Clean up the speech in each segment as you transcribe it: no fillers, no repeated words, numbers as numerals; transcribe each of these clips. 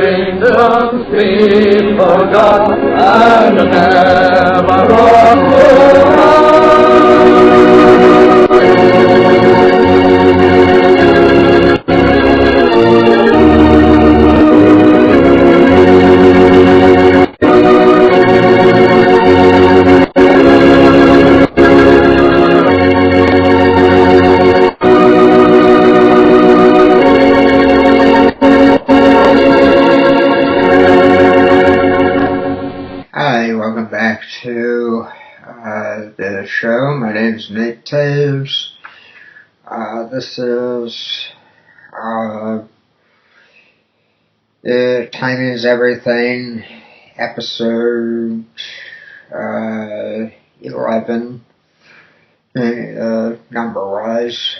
angels be forgot and never on Hi, welcome back to the show. My name is Taves. This is Time is Everything, episode 11, number-wise,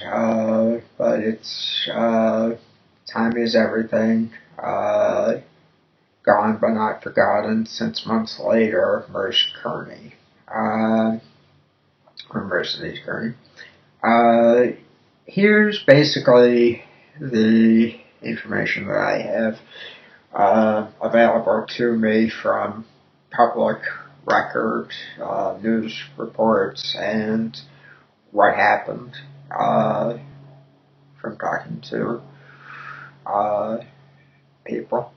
but it's Time is Everything. Gone but not forgotten since months later, Merce Kearney. Or Merce Kearney. Here's basically the information that I have available to me from public record, news reports, and what happened from talking to people.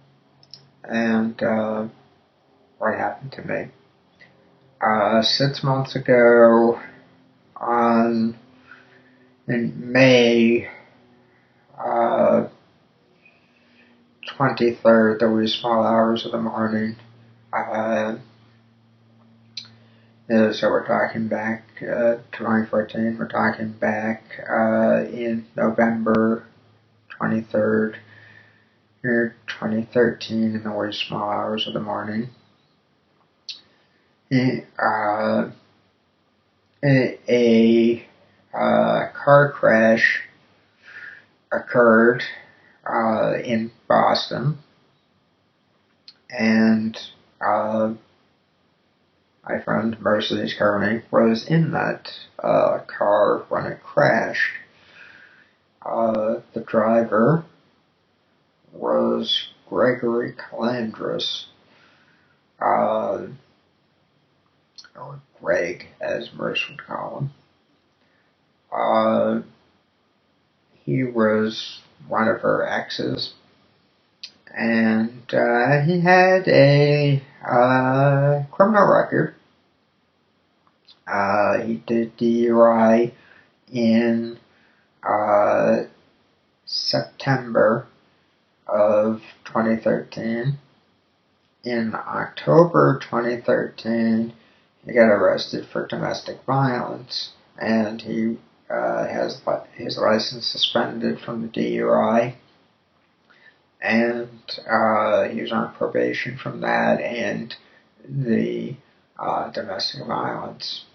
And what happened to me. 6 months ago, in May 23rd, the wee small hours of the morning, so we're talking back 2014, we're talking back in November 23rd, 2013, in the wee small hours of the morning. A car crash occurred in Boston, and my friend Merce Kearney was in that car when it crashed. The driver was Gregory Calandris, or Greg, as Merce would call him. He was one of her exes, and he had a criminal record. He did DUI in September of 2013. In October 2013, he got arrested for domestic violence, and he has his license suspended from the DUI, and he was on probation from that and the domestic violence.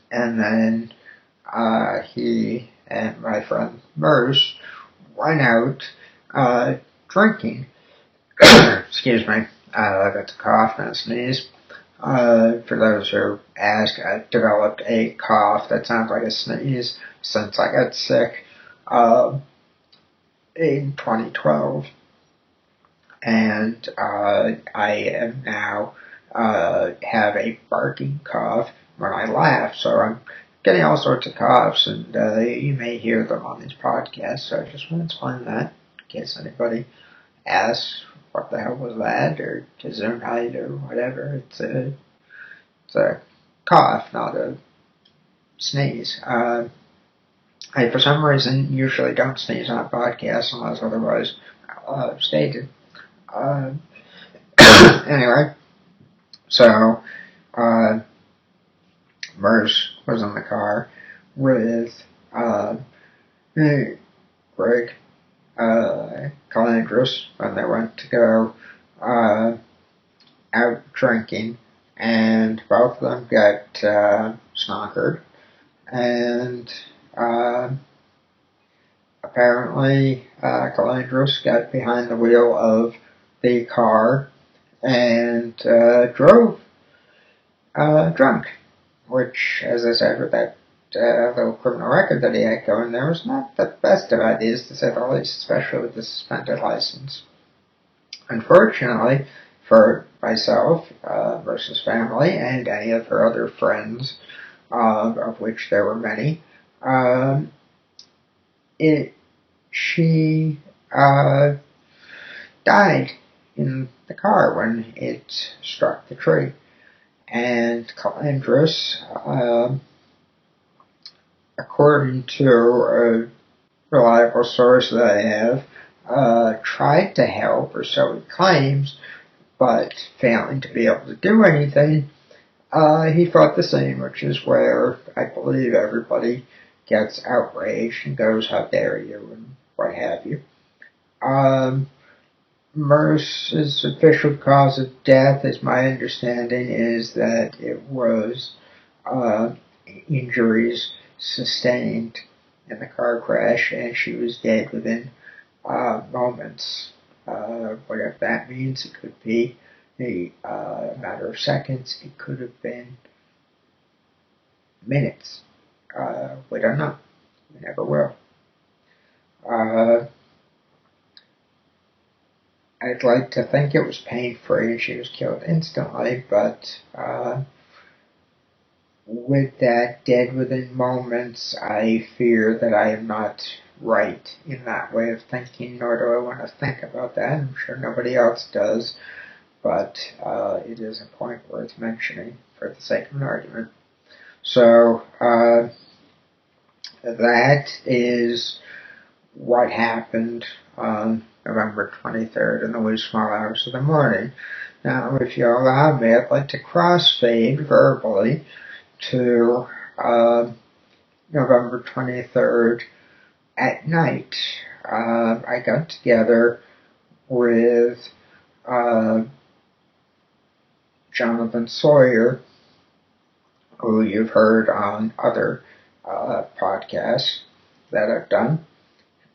And then he and my friend Merce went out drinking. Excuse me, I got to cough and sneeze. For those who ask, I developed a cough that sounds like a sneeze since I got sick in 2012. And I am now have a barking cough when I laugh, so I'm getting all sorts of coughs, and you may hear them on these podcasts, so I just want to explain that in case anybody asks what the hell was that, or Gesundheit, or whatever. It's a cough, not a sneeze. I, for some reason, usually don't sneeze on podcasts unless otherwise stated. Anyway, so Merce was in the car with Greg Calandris when they went to go out drinking, and both of them got snockered, and apparently Calandris got behind the wheel of the car and drove drunk, which, as I said, with that little criminal record that he had going, there was not the best of ideas, to say the least, especially with the suspended license. Unfortunately for myself, Merce's family, and any of her other friends, of which there were many, um, she died in the car when it struck the tree. And Calandris, according to a reliable source that I have, tried to help, or so he claims, but failing to be able to do anything. He thought the same, which is where I believe everybody gets outraged and goes, how dare you, and what have you. Merce's official cause of death, as my understanding, is that it was injuries sustained in the car crash, and she was dead within moments. Whatever that means, it could be a matter of seconds, it could have been minutes. We don't know. We never will. I'd like to think it was pain-free and she was killed instantly, but with that dead within moments, I fear that I am not right in that way of thinking, nor do I want to think about that. I'm sure nobody else does, but it is a point worth mentioning for the sake of an argument. So, that is what happened on November 23rd in the wee small hours of the morning. Now, if you allow me, I'd like to crossfade verbally to November 23rd at night. I got together with Jonathan Sawyer, who you've heard on other podcasts that I've done,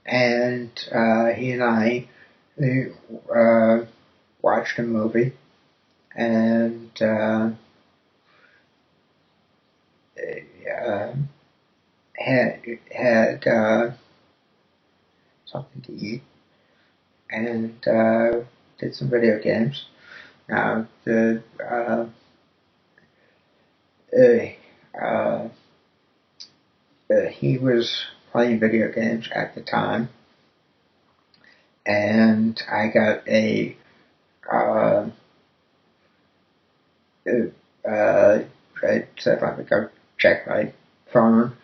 and he and I watched a movie, and had something to eat, and did some video games. Now, he was playing video games at the time, and I got I said, let me go check my phone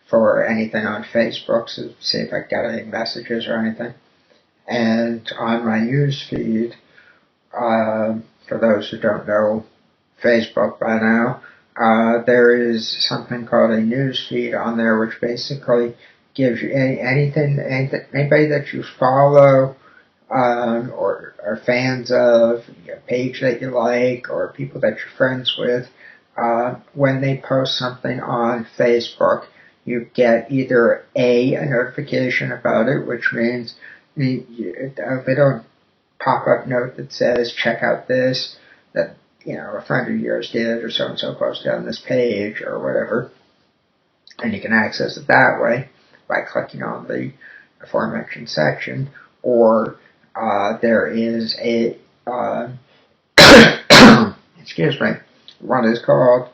for anything on Facebook to see if I got any messages or anything. And on my news feed, for those who don't know Facebook by now, there is something called a news feed on there, which basically gives you anybody that you follow, or are fans of, a page that you like, or people that you're friends with. When they post something on Facebook, you get either a notification about it, which means they don't pop-up note that says, check out this, that, a friend of yours did, or so-and-so posted on this page, or whatever. And you can access it that way by clicking on the aforementioned section, or there is a, excuse me, what is called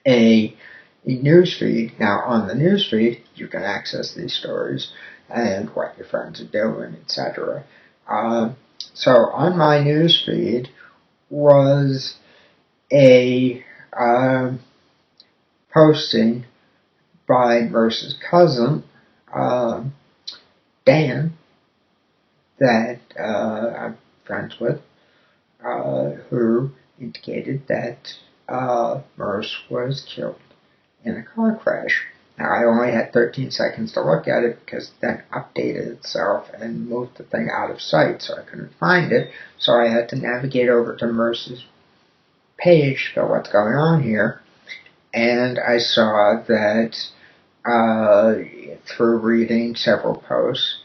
a news feed. Now, on the news feed, you can access these stories and what your friends are doing, etc. So on my news feed was a posting by Merce's cousin, Dan, that I'm friends with, who indicated that Merce was killed in a car crash. Now, I only had 13 seconds to look at it because then updated itself and moved the thing out of sight, so I couldn't find it. So I had to navigate over to Merce's page to go, what's going on here? And I saw that through reading several posts,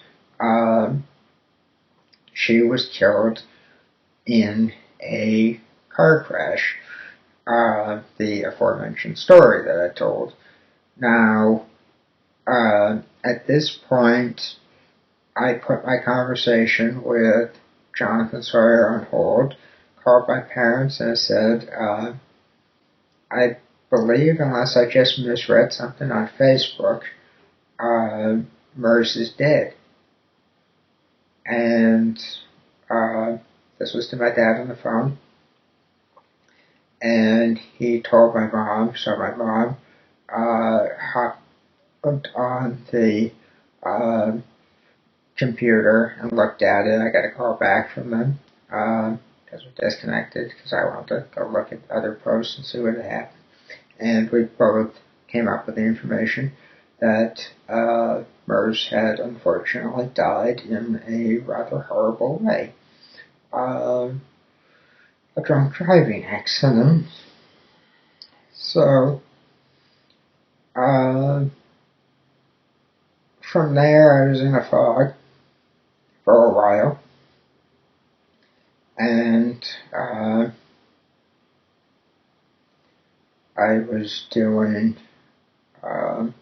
she was killed in a car crash. The aforementioned story that I told. Now, at this point, I put my conversation with Jonathan Sawyer on hold, called my parents and said, I believe, unless I just misread something on Facebook, Merce is dead. And this was to my dad on the phone. And he told my mom, so my mom hopped on the computer and looked at it. I got a call back from them because we're disconnected because I wanted to go look at other posts and see what had happened. And we both came up with the information that Merce had unfortunately died in a rather horrible way. A drunk driving accident. So, from there I was in a fog for a while, and I was doing kind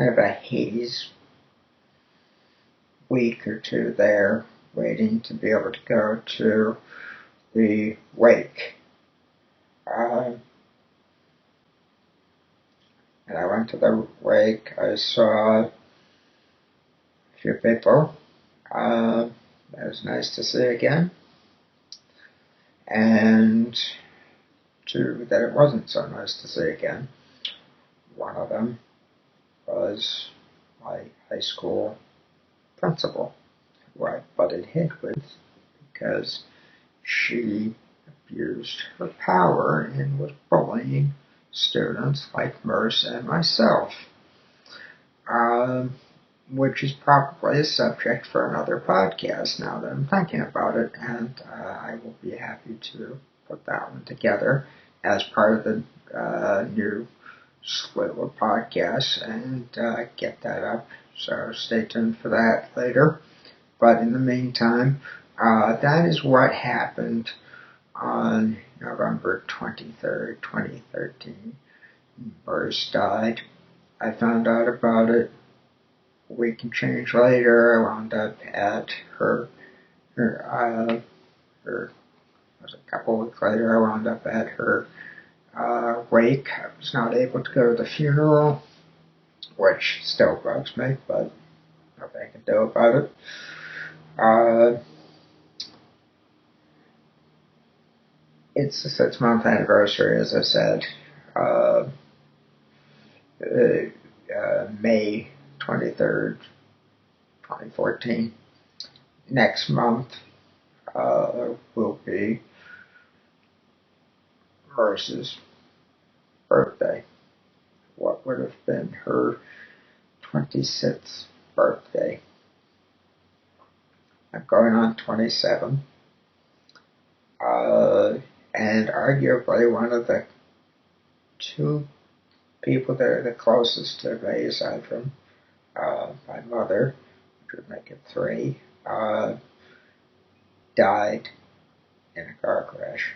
of a haze week or two there, waiting to be able to go to the wake. And I went to the wake. I saw a few people. It was nice to see again. And two that it wasn't so nice to see again. One of them was my high school principal, who I butted heads with because she abused her power and was bullying students like Merce and myself, which is probably a subject for another podcast now that I'm thinking about it, and I will be happy to put that one together as part of the new slew of podcasts and get that up. So stay tuned for that later. But in the meantime, that is what happened on November 23rd, 2013. Merce died. I found out about it a week and change later. I wound up at her was a couple of weeks later, I wound up at her wake. I was not able to go to the funeral, which still bugs me, but nothing I can do about it. It's the 6-month anniversary, as I said. May 23rd, 2014. Next month will be Merce's birthday. What would have been her 26th birthday. I'm going on 27. And arguably one of the two people that are the closest to me, aside from my mother, which would make it 3, died in a car crash.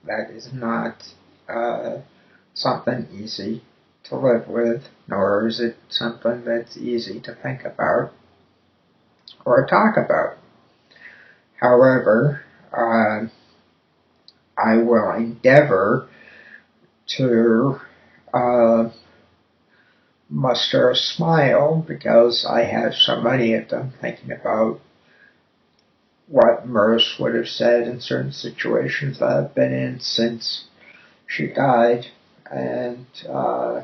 That is not something easy to live with, nor is it something that's easy to think about or talk about. However, I will endeavor to muster a smile because I have so many of them thinking about what Merce would have said in certain situations that I've been in since she died, and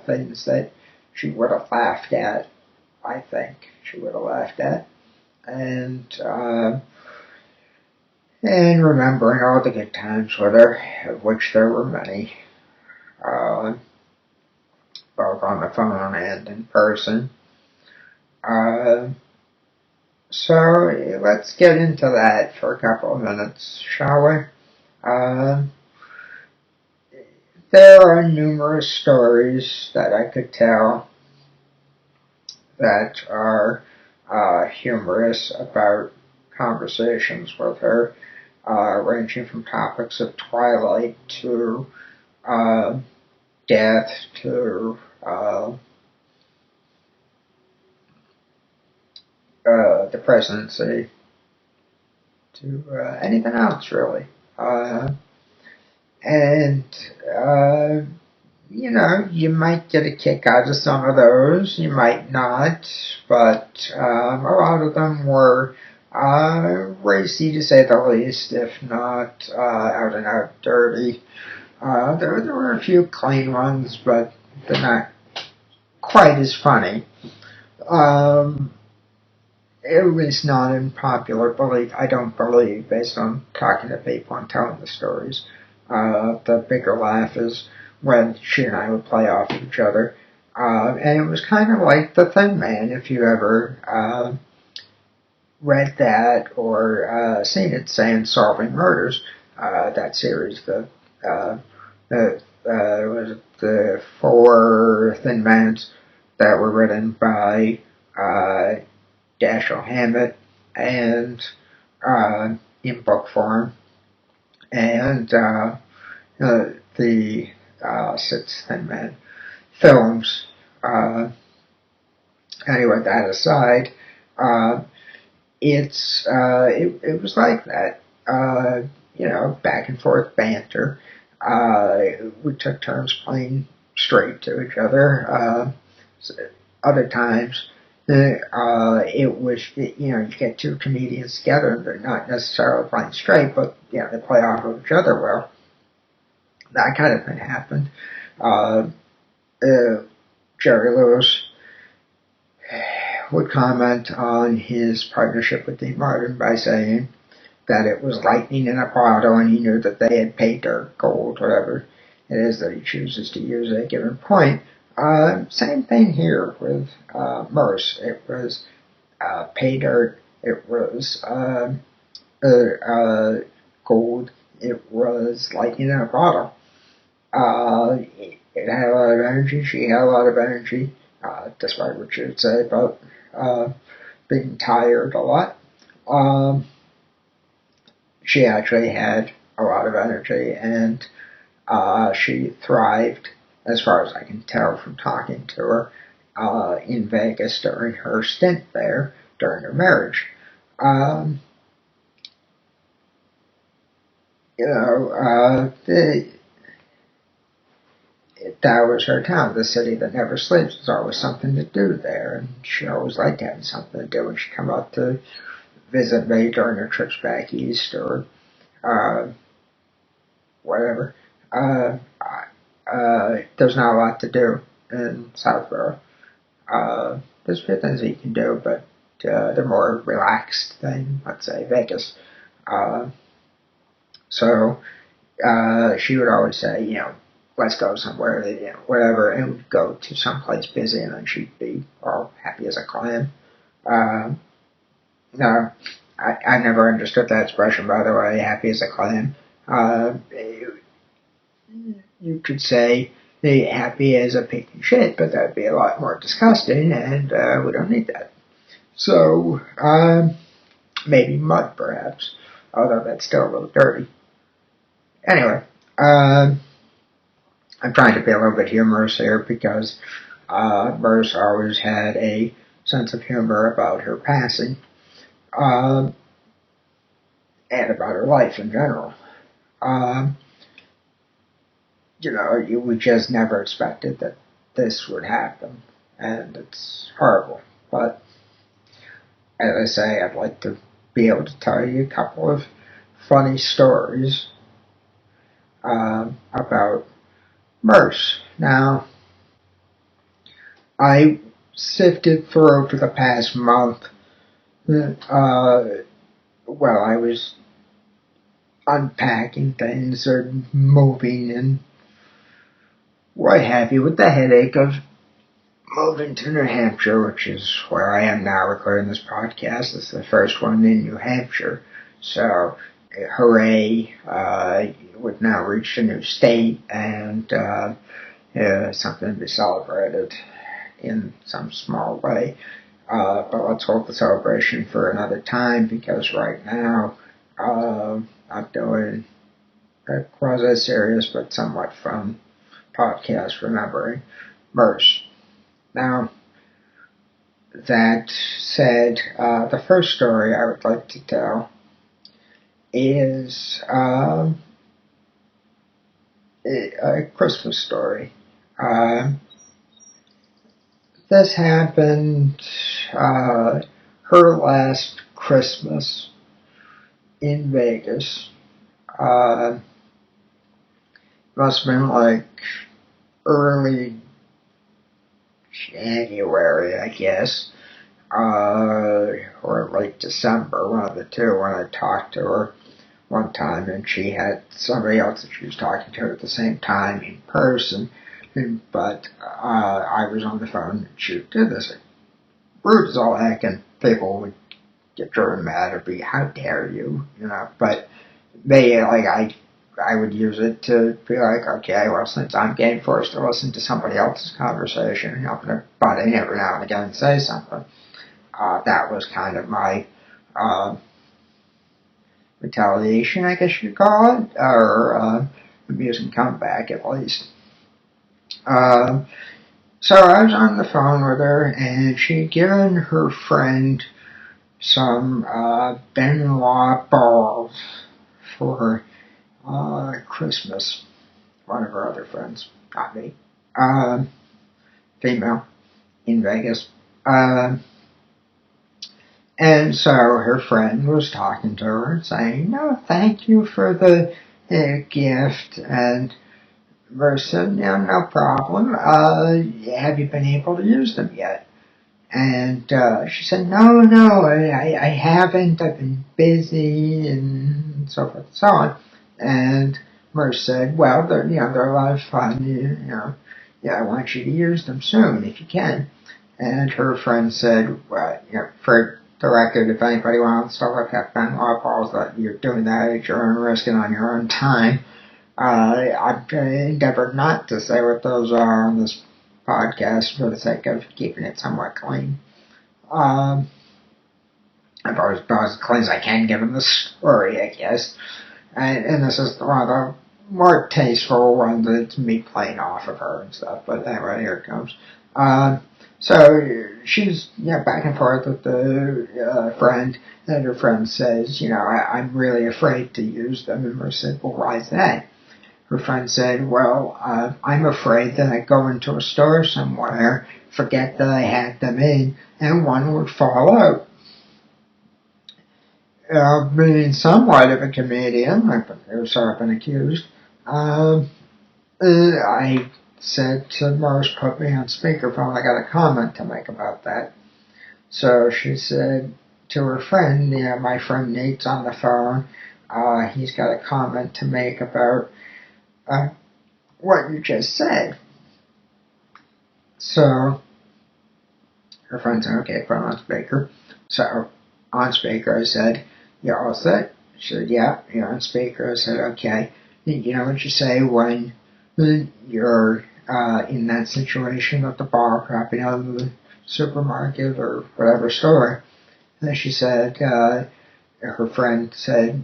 things that she would have laughed at, I think she would have laughed at, and remembering all the good times with her, of which there were many, both on the phone and in person. So let's get into that for a couple of minutes, shall we? There are numerous stories that I could tell that are humorous about conversations with her, ranging from topics of Twilight to death to the presidency to anything else, really. And you know, you might get a kick out of some of those, you might not, but a lot of them were racy to say the least, if not out and out dirty. There were a few clean ones, but they're not quite as funny. It was not in popular belief, I don't believe, based on talking to people and telling the stories. The bigger laugh is when she and I would play off of each other. And it was kind of like The Thin Man, if you ever read that or seen it, saying Solving Murders, that series, was the 4 Thin Mans that were written by Dashiell Hammett and in book form, and the 6 Thin Man films. Anyway, that aside, it was like that. You know, back and forth banter. We took turns playing straight to each other. Other times, it was, you know, you get 2 comedians together and they're not necessarily playing straight, but, you know, they play off of each other well. That kind of thing happened. Jerry Lewis would comment on his partnership with Dean Martin by saying that it was lightning in a bottle and he knew that they had pay dirt, gold, whatever it is that he chooses to use at a given point. Same thing here with Merce. It was pay dirt, it was gold, it was lightning in a bottle. It had a lot of energy, she had a lot of energy, despite what you would say about being tired a lot. She actually had a lot of energy, and she thrived, as far as I can tell from talking to her, in Vegas during her stint there, during her marriage. You know, that was her town, the city that never sleeps. There's always something to do there, and she always liked having something to do when she'd come out to visit me during her trips back east or whatever. There's not a lot to do in Southborough. There's a few things that you can do, but they're more relaxed than, let's say, Vegas. So she would always say, you know, let's go somewhere, you know, whatever, and we'd go to someplace busy, and then she'd be all happy as a clam. No, I never understood that expression, by the way, happy as a clam. You could say happy as a pig in shit, but that'd be a lot more disgusting, and we don't need that. So, maybe mud, perhaps, although that's still a little dirty. Anyway, I'm trying to be a little bit humorous here because Merce always had a sense of humor about her passing, and about her life in general. You know, we just never expected that this would happen, and it's horrible. But as I say, I'd like to be able to tell you a couple of funny stories about Merce. Now, I sifted through for the past month. I was unpacking things or moving and what have you, with the headache of moving to New Hampshire, which is where I am now recording this podcast. It's the first one in New Hampshire. So, hooray, we've now reached a new state, and something to be celebrated in some small way. But let's hold the celebration for another time, because right now I'm doing a quasi-serious but somewhat fun podcast remembering Merce. Now, that said, the first story I would like to tell is a Christmas story. This happened her last Christmas in Vegas. Must have been like early January, I guess, or late December, one of the two, when I talked to her one time, and she had somebody else that she was talking to at the same time in person, but I was on the phone and she did this. Rude as all heck, and people would get driven mad or be, how dare you, but they, I would use it to be like, okay, well, since I'm getting forced to listen to somebody else's conversation, I'm going to butt in every now and again and say something. That was kind of my retaliation, I guess you'd call it, or amusing comeback at least. So I was on the phone with her, and she'd given her friend some Benoit balls for Christmas. One of her other friends, not me. Female, in Vegas. And so her friend was talking to her and saying, no, thank you for the gift. And Merce said, yeah, no problem. Have you been able to use them yet? And she said, no, I haven't. I've been busy and so forth and so on. And Merce said, well, they're a lot of fun. I want you to use them soon if you can. And her friend said, well, for the record, if anybody wants to look at Benoit balls, that you're doing that at your own risk and on your own time. I've endeavored not to say what those are on this podcast for the sake of keeping it somewhat clean. I've always been as clean as I can given the story, I guess. And this is one of the more tasteful ones. It's me playing off of her and stuff. But anyway, here it comes. So she's back and forth with the friend, and her friend says, I'm really afraid to use them. And Merce said, well, why is that? Her friend said, well, I'm afraid that I go into a store somewhere, forget that I had them in, and one would fall out. Being somewhat of a comedian, I've sort of been accused, I said to Merce, put me on speakerphone, I got a comment to make about that. So she said to her friend, my friend Nate's on the phone, he's got a comment to make about what you just said. So her friend said, okay, put on speaker. So on speaker I said, you all set? She said, yeah, you're on speaker. I said, okay. You know what you say when you're in that situation at the bar, dropping out of the supermarket or whatever store? And then she said, her friend said,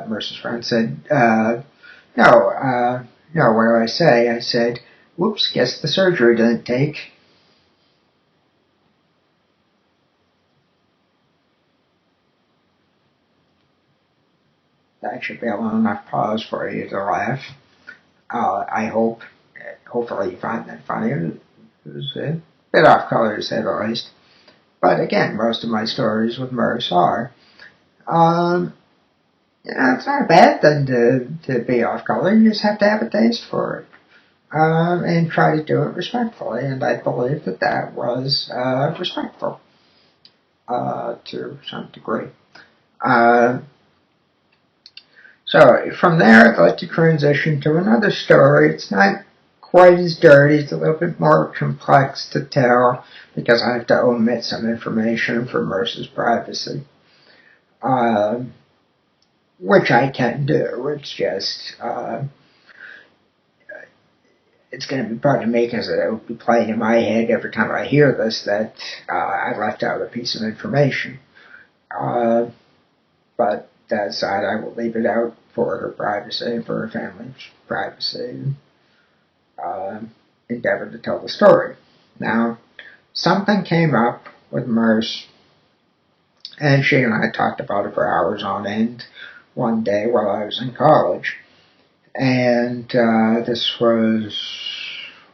Merce's friend said, no, what do I say? I said, whoops, guess the surgery didn't take. That should be a long enough pause for you to laugh. Hopefully you find that funny. It was a bit off color to say the least. But again, most of my stories with Merce are. It's not a bad thing to be off color. You just have to have a taste for it. And try to do it respectfully. And I believe that was respectful to some degree. So from there, I'd like to transition to another story. It's not quite as dirty. It's a little bit more complex to tell because I have to omit some information for Merce's privacy, which I can do. It's just it's going to be part of me because it will be playing in my head every time I hear this that I left out a piece of information. But that aside, I will leave it out for her privacy and for her family's privacy. Endeavor to tell the story. Now, something came up with Merce. And she and I talked about it for hours on end one day while I was in college. And this was,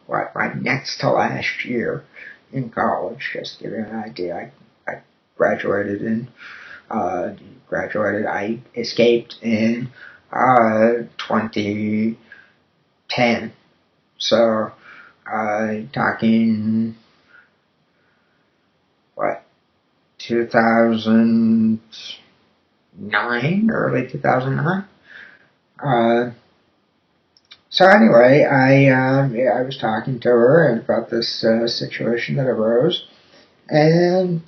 my next to last year in college, just to give you an idea. I graduated, I escaped in 2010. So, talking, 2009, early 2009. So anyway, I was talking to her about this situation that arose, and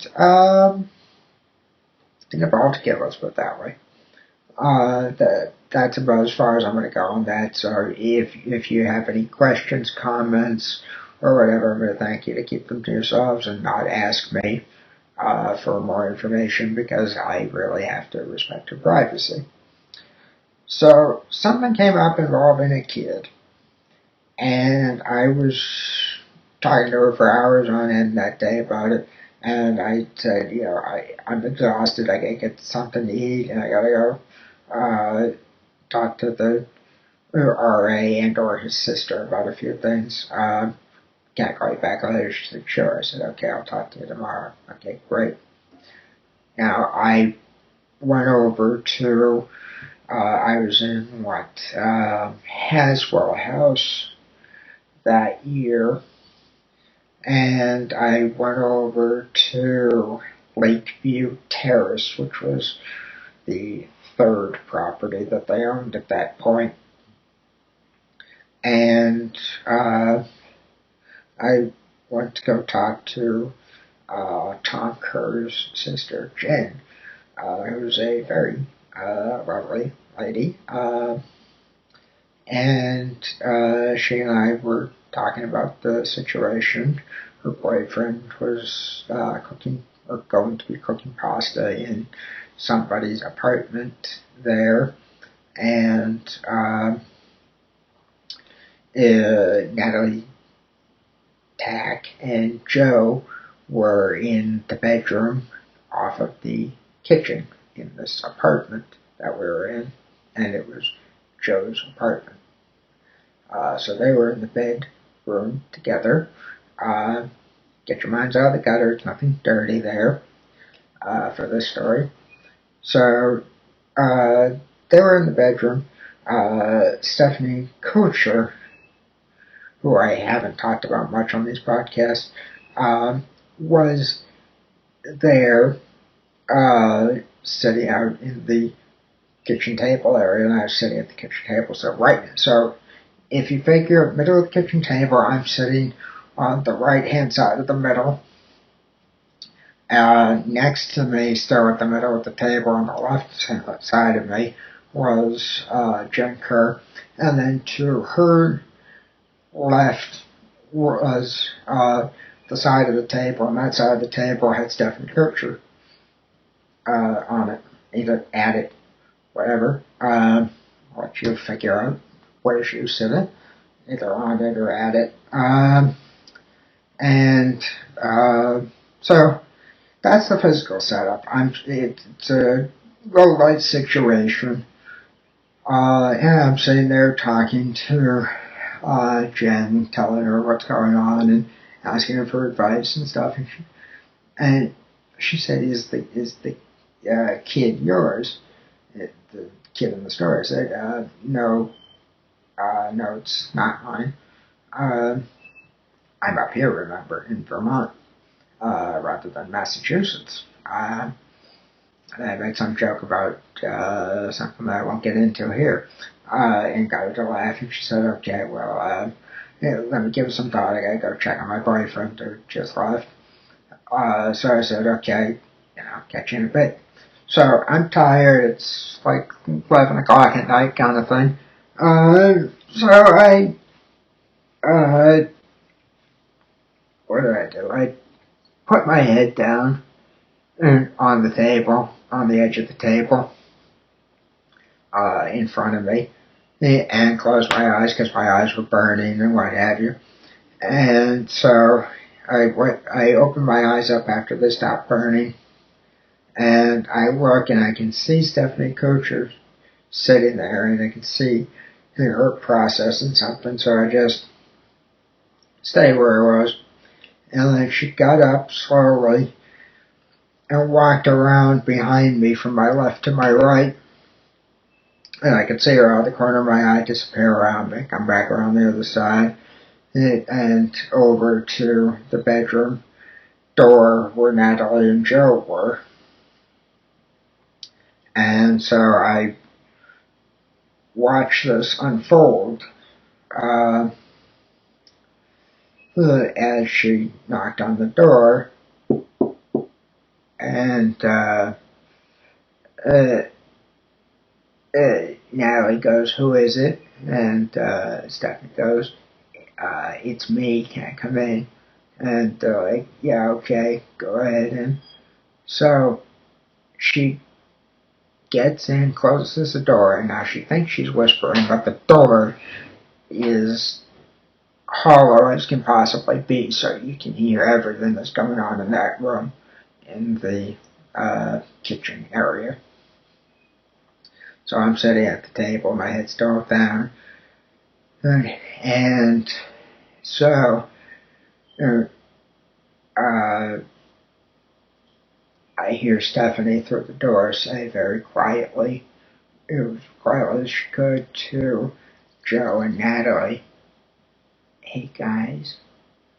it involved kill, let's put it that way. That's about as far as I'm going to go on that. So if you have any questions, comments, or whatever, I'm going to thank you to keep them to yourselves and not ask me for more information, because I really have to respect your privacy. So something came up involving a kid, and I was talking to her for hours on end that day about it. And I said, I'm exhausted. I gotta get something to eat, and I gotta go talk to the RA and or his sister about a few things. Can I call you back later? She said, sure. I said, okay, I'll talk to you tomorrow. Okay, great. Now, I went over to, I was in Haswell House that year, and I went over to Lakeview Terrace, which was the third property that they owned at that point. And I went to go talk to Tom Kerr's sister, Jen, who was a very lovely lady. And she and I were talking about the situation. Her boyfriend was going to be cooking pasta in somebody's apartment there, and Natalie Tack and Joe were in the bedroom off of the kitchen in this apartment that we were in, and it was Joe's apartment. So they were in the bedroom together. Get your minds out of the gutter, it's nothing dirty there for this story. So they were in the bedroom. Stephanie Kocher, who I haven't talked about much on these podcasts, was there sitting out in the kitchen table area, and I was sitting at the kitchen table. So if you figure middle of the kitchen table, I'm sitting on the right-hand side of the middle. Next to me, still at the middle of the table on the left side of me, was Jen Kerr. And then to her left was the side of the table, and that side of the table had Stephanie Kircher on it, either at it, whatever. Let you figure out where she was sitting, either on it or at it. So that's the physical setup. It's a low light situation, and I'm sitting there talking to Jen, telling her what's going on and asking her for advice and stuff. And she said, "Is the kid yours?" The kid in the story said, "No, it's not mine. I'm up here, remember, in Vermont, rather than Massachusetts." I made some joke about something that I won't get into here, and got her to laugh, and she said, okay, well, let me give it some thought. I gotta go check on my boyfriend who just left. So I said, okay, catch you in a bit. So I'm tired. It's like 11 o'clock at night kind of thing. So what did I do? I put my head down on the table, on the edge of the table, in front of me, and closed my eyes because my eyes were burning and what have you. And so I open my eyes up after they stop burning, and I look and I can see Stephanie Kocher sitting there, and I can see her processing something, so I just stay where I was. And then she got up slowly and walked around behind me from my left to my right. And I could see her out of the corner of my eye disappear around me, come back around the other side, and over to the bedroom door where Natalie and Joe were. And so I watched this unfold as she knocked on the door, and Natalie goes, "Who is it?" And Stephanie goes, "It's me, can I come in?" And they're like, "Yeah, okay, go ahead." And so she gets in, closes the door, and now she thinks she's whispering, but the door is hollow as can possibly be, so you can hear everything that's going on in that room, in the kitchen area. So I'm sitting at the table, my head's still down, and so I hear Stephanie through the door say very quietly, as quietly as she could, to Joe and Natalie, "Hey guys,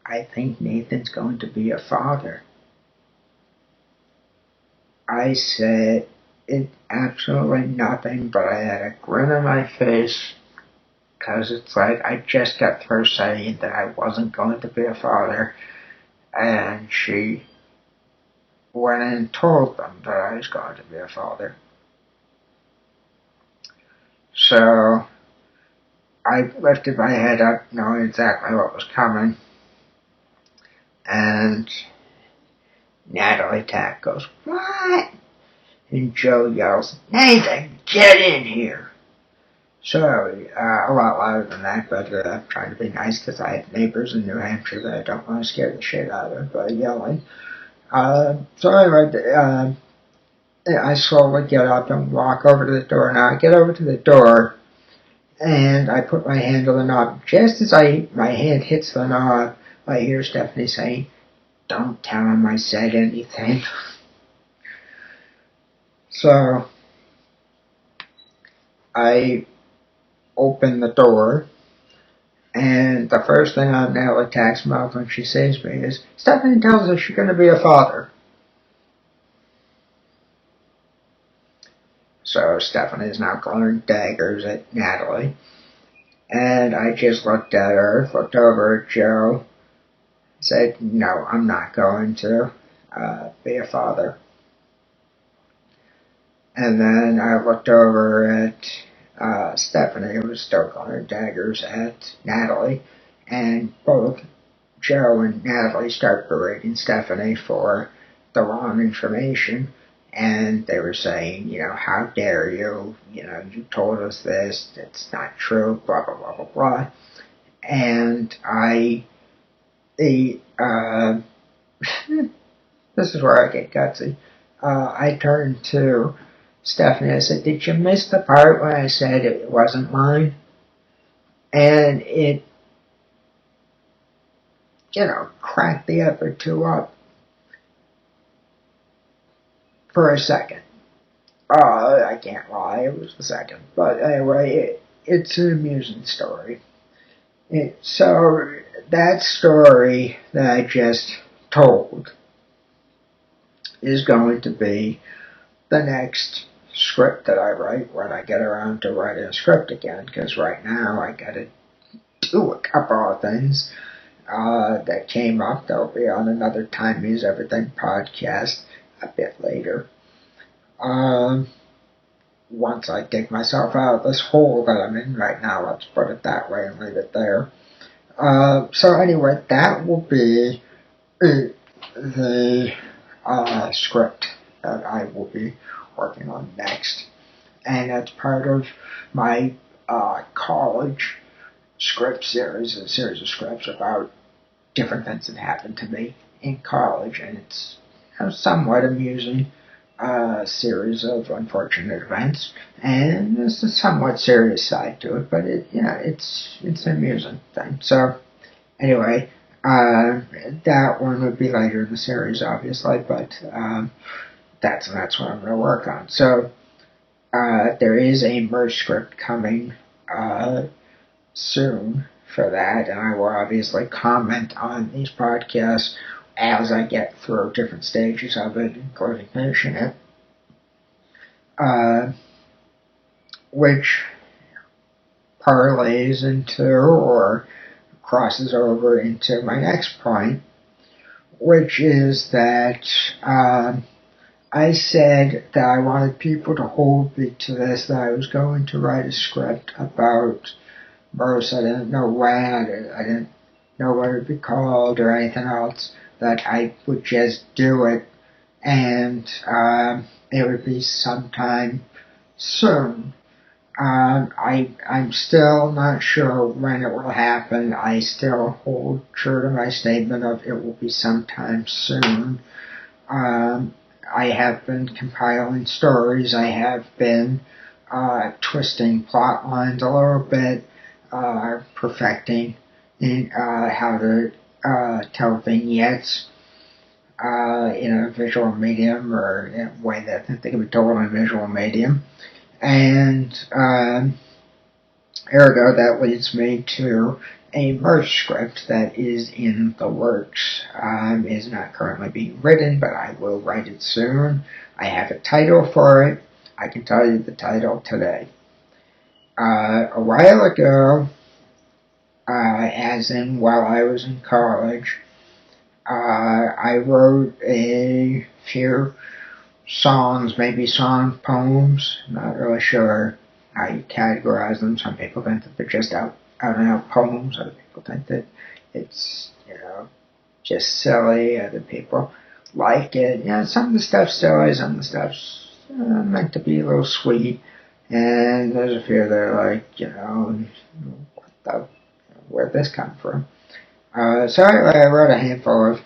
I think Nathan's going to be a father." I said it absolutely nothing, but I had a grin on my face, because it's like I just got through saying that I wasn't going to be a father, and she went and told them that I was going to be a father. So I lifted my head up knowing exactly what was coming, and Natalie Tack goes, "What?" And Joe yells, "Nathan, get in here!" So, a lot louder than that, but I'm trying to be nice because I have neighbors in New Hampshire that I don't want to scare the shit out of by yelling. So anyway, I slowly get up and walk over to the door. Now I get over to the door, and I put my hand on the knob. Just as my hand hits the knob, I hear Stephanie saying, "Don't tell him I said anything." So I open the door, and the first thing on Natalie Tack's mouth when she sees me is, "Stephanie tells us you're going to be a father." So Stephanie is now glaring daggers at Natalie. And I just looked at her, looked over at Joe, said, "No, I'm not going to be a father." And then I looked over at Stephanie, who was still glaring daggers at Natalie, and both Joe and Natalie started berating Stephanie for the wrong information. And they were saying, "How dare you? You told us this. It's not true, blah, blah, blah, blah, blah." And this is where I get gutsy. I turned to Stephanie. I said, "Did you miss the part when I said it wasn't mine?" And it, cracked the other two up for a second. I can't lie, it was a second. But anyway, it's an amusing story. So that story that I just told is going to be the next script that I write when I get around to writing a script again, because right now I gotta do a couple of things that came up. They'll be on another Time Means Everything podcast a bit later. Once I dig myself out of this hole that I'm in right now, let's put it that way and leave it there. So anyway, that will be the script that I will be working on next. And that's part of my college script series, a series of scripts about different things that happened to me in college, and it's somewhat amusing series of unfortunate events, and there's a somewhat serious side to it, but it's an amusing thing. So anyway, that one would be later in the series, obviously, but that's what I'm going to work on. So there is a merge script coming soon for that, and I will obviously comment on these podcasts as I get through different stages of it, including finishing it, which parlays into or crosses over into my next point, which is that I said that I wanted people to hold me to this, that I was going to write a script about Merce. I didn't know when, I didn't know what it would be called or anything else, that I would just do it, and it would be sometime soon. I'm still not sure when it will happen. I still hold true to my statement of it will be sometime soon. I have been compiling stories. I have been twisting plot lines a little bit, perfecting how to tell vignettes in a visual medium, or in a way that they can be told in a visual medium. And ergo, that leads me to a merge script that is in the works. Is not currently being written, but I will write it soon. I have a title for it. I can tell you the title today. A while ago, as in while I was in college, I wrote a few songs, maybe song poems. Not really sure how you categorize them. Some people think that they're just out and out poems. Other people think that it's, just silly. Other people like it. Some of the stuff's silly, some of the stuff's meant to be a little sweet. And there's a few that are like, where'd this come from? So anyway, I wrote a handful of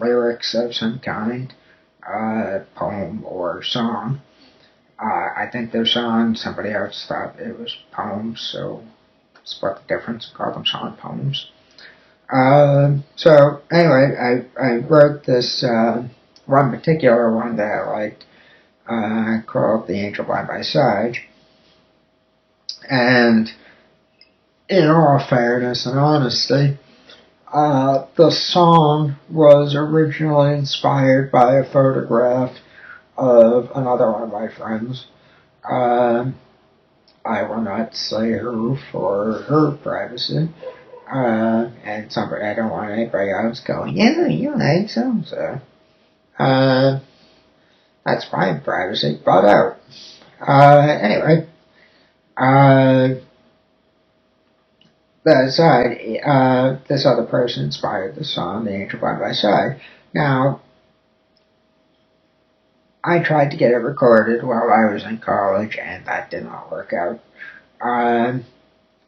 lyrics of some kind, poem or song. I think they're songs. Somebody else thought it was poems, so split the difference and called them song poems. So anyway, I wrote this one particular one that I liked, called "The Angel by My Side," and in all fairness and honesty, the song was originally inspired by a photograph of another one of my friends. I will not say who for her privacy. And somebody, I don't want anybody else going, you like so-and-so. That's my privacy, but out. Anyway, that aside, this other person inspired the song, "The Angel by My Side." Now, I tried to get it recorded while I was in college, and that did not work out.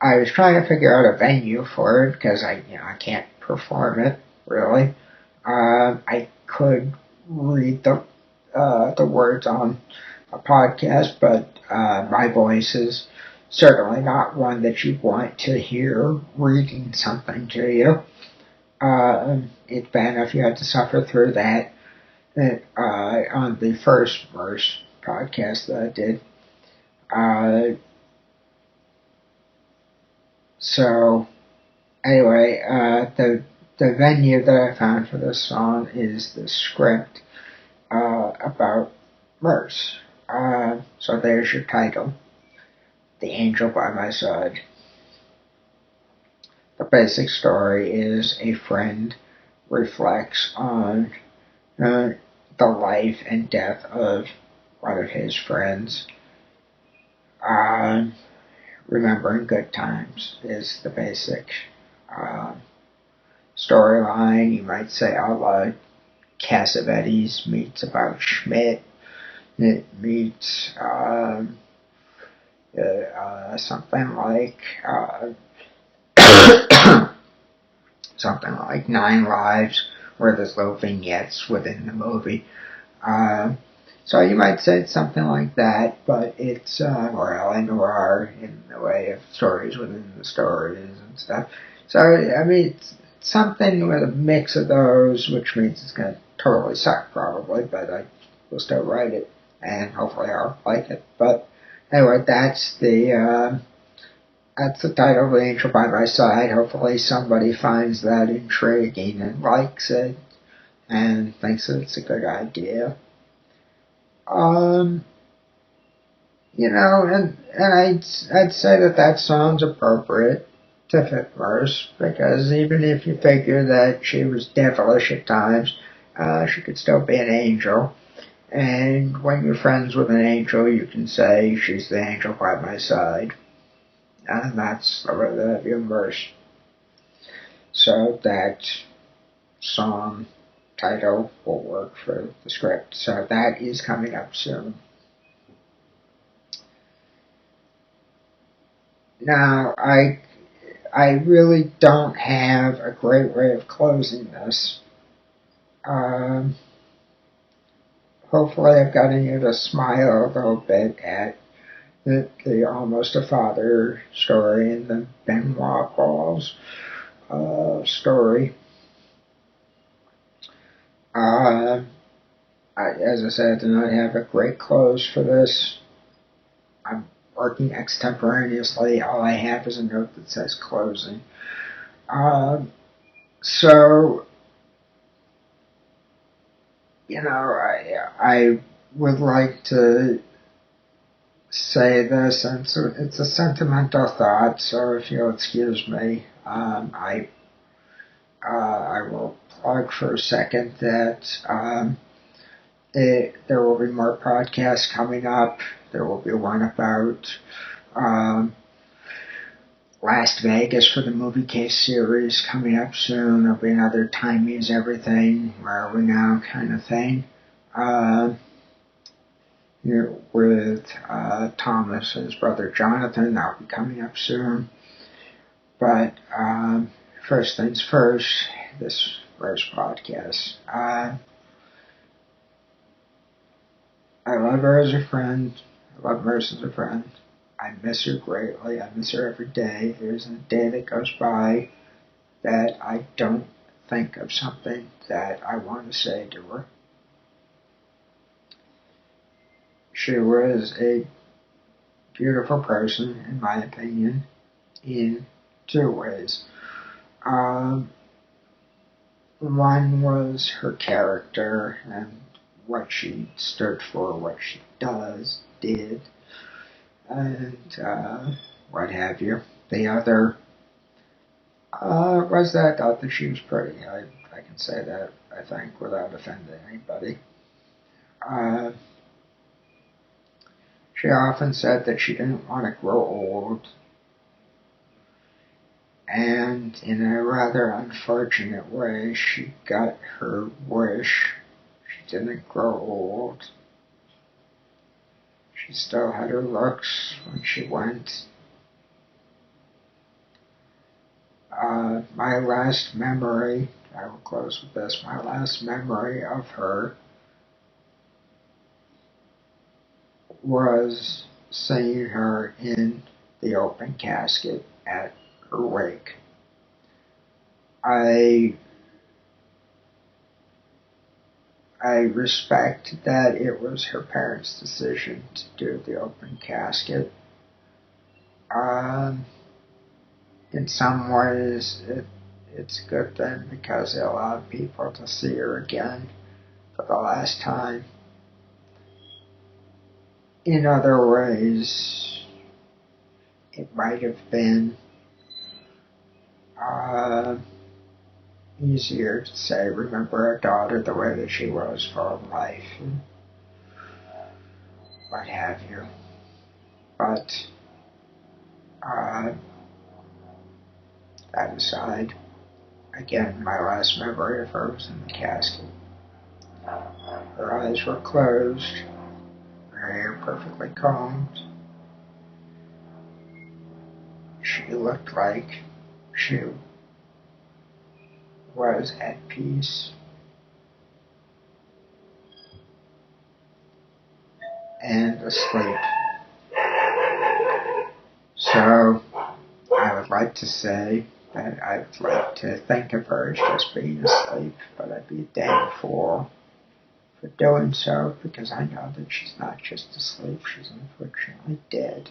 I was trying to figure out a venue for it, because I can't perform it, really. I could read the words on a podcast, but my voice is certainly not one that you'd want to hear reading something to you. It's bad enough you had to suffer through that on the first Merce podcast that I did. So anyway, the venue that I found for this song is the script about Merce. So there's your title, "The Angel by My Side." The basic story is a friend reflects on the life and death of one of his friends. Remembering good times is the basic storyline. You might say a la Cassavetes meets About Schmidt. It meets something like something like 9 Lives, where there's little vignettes within the movie. So you might say it's something like that, but it's or L.A. Noir in the way of stories within the stories and stuff. So, I mean, it's something with a mix of those, which means it's going to totally suck probably, but I will still write it, and hopefully I'll like it. But anyway, that's the title of The Angel by My Side. Hopefully somebody finds that intriguing and likes it and thinks that it's a good idea. And I'd say that song's appropriate to fit Merce, because even if you figure that she was devilish at times, she could still be an angel. And when you're friends with an angel, you can say, she's the angel by my side. And that's the way that you Merce. So that song title will work for the script. So that is coming up soon. Now, I really don't have a great way of closing this. Hopefully I've gotten you to smile a little bit at the Almost a Father story and the Benoit Balls story. As I said, I do not have a great close for this. I'm working extemporaneously. All I have is a note that says closing. So, I would like to say this, and it's a sentimental thought, so if you'll excuse me, I will plug for a second that there will be more podcasts coming up. There will be one about Las Vegas for the Movie Case series coming up soon. There'll be another Time Means Everything, Where Are We Now kind of thing. With Thomas and his brother Jonathan. That'll be coming up soon. But first things first, this first podcast. I love her as a friend. I love Merce as a friend. I miss her greatly. I miss her every day. There isn't a day that goes by that I don't think of something that I want to say to her. She was a beautiful person, in my opinion, in 2 ways. One was her character and what she stood for, what she did, and what have you. The other was that I thought that she was pretty. I can say that, I think, without offending anybody. She often said that she didn't want to grow old, and in a rather unfortunate way, she got her wish. She didn't grow old. She still had her looks when she went. My last memory, I will close with this, my last memory of her was seeing her in the open casket at her wake. I respect that it was her parents' decision to do the open casket. In some ways, it's a good thing because it allowed people to see her again for the last time. In other ways, it might have been easier to say, remember a daughter the way that she was full of life and what have you. But that aside, again, my last memory of her was in the casket. Her eyes were closed, her hair perfectly combed. She looked like she was at peace and asleep. So I would like to say that I would like to think of her as just being asleep, but I'd be a damn fool for doing so, because I know that she's not just asleep, she's unfortunately dead.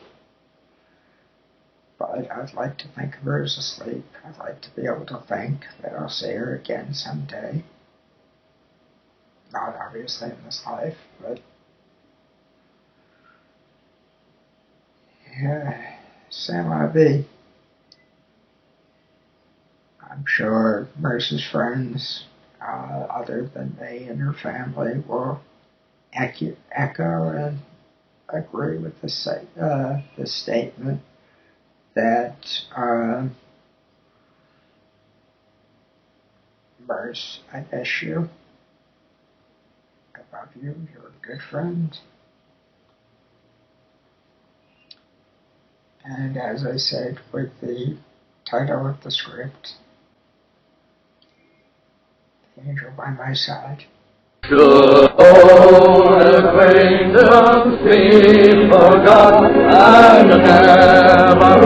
But I'd like to think of her as asleep. I'd like to be able to think that I'll see her again someday. Not obviously in this life, but yeah, c'est la vie. I'm sure Merce's friends, other than me and her family, will echo and agree with the statement that Merce, I miss you. I love you. You're a good friend. And as I said with the title of the script, the angel by my side. Should old acquaintance be forgot and never